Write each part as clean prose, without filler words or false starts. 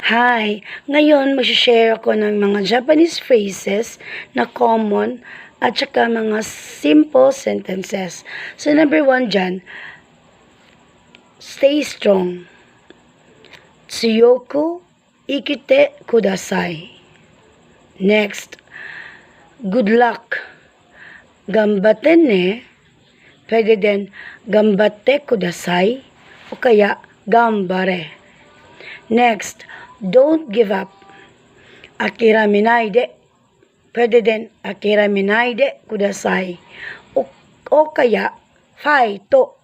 Hi! Ngayon, mag-share ako ng mga Japanese phrases na common at saka mga simple sentences. So, number 1 dyan, stay strong. Tsuyoku ikite kudasai. Next, good luck. Gambatte ne. Pwede din, gambatte kudasai o kaya gambare. Next, don't give up. Akiraminaide. Pwede din, akiraminaide kudasai. O kaya, fighto.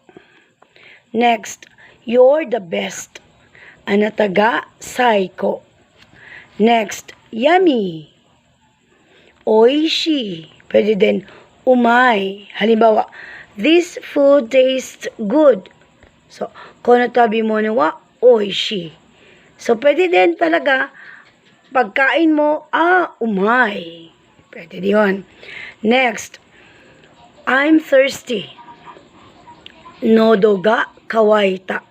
Next, you're the best. Anata ga saiko. Next, yummy. Oishi. Pwede din, umay. Halimbawa, this food tastes good. So, konotabi mo na wa, oishi. So, pwede din talaga, pagkain mo, umay. Pwede yun. Next, I'm thirsty. Nodo ga kawaita.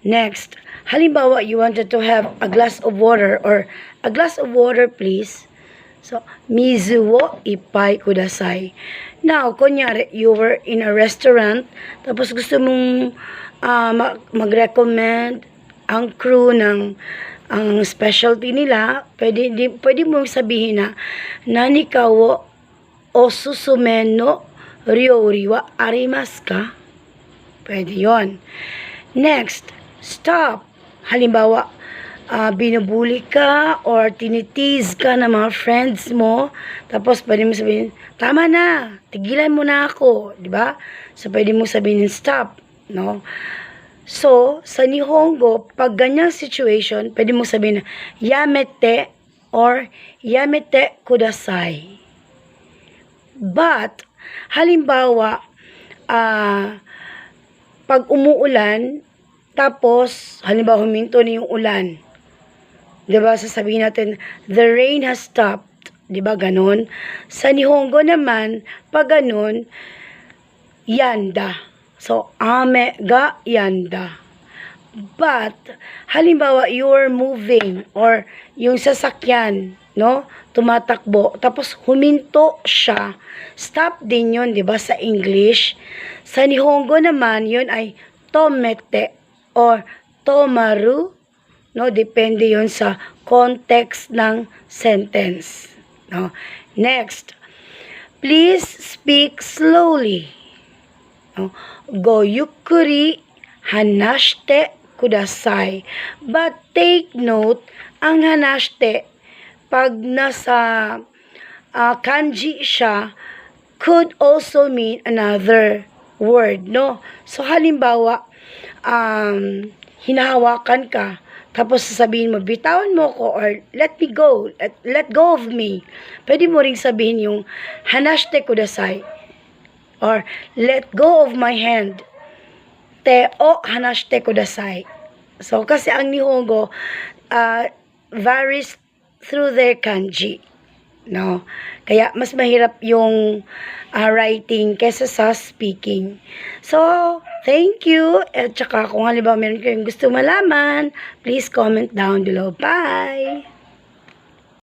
Next, halimbawa, you wanted to have a glass of water or a glass of water, please. So, mizu wo ippai kudasai. Now, kunyari, you were in a restaurant, tapos gusto mong mag-recommend ang crew ng ang specialty nila, pwede mong sabihin na nani ka wo osusume no ryori wa arimasu ka? Pwede yon. Next, stop. Halimbawa, binubuli ka or tinitiz ka ng mga friends mo, tapos pwede mo sabihin, tama na, tigilan mo na ako, di ba? So, pwede mo sabihin, stop, no? So, sa Nihongo, pag ganyang situation, pwede mo sabihin na, yamete or yamete kudasai. But, halimbawa, pag umuulan, tapos, halimbawa, huminto na yung ulan. Diba, sasabihin natin, the rain has stopped. Diba, ganun? Sa Nihongo naman, pag ganun, yanda. So, ame ga yanda. But, halimbawa, you're moving or yung sasakyan, no? Tumatakbo. Tapos, huminto siya. Stop din yun, di ba, sa English. Sa Nihongo naman, yun ay tomete or tomaru. No? Depende yun sa context ng sentence. No? Next, please speak slowly. No? Go yukkuri hanashite kudasai. But take note, ang hanashite, pag nasa kanji siya, could also mean another word, no? So, halimbawa, hinahawakan ka, tapos sasabihin mo, bitawan mo ko, or let me go, let go of me. Pwede mo ring sabihin yung hanashite kudasai. Or, let go of my hand. Te o hanashite kudasai. So, kasi ang Nihongo varies through their kanji. No? Kaya, mas mahirap yung writing kesa sa speaking. So, thank you. At saka, kung halimbawa meron kayong gusto malaman, please comment down below. Bye!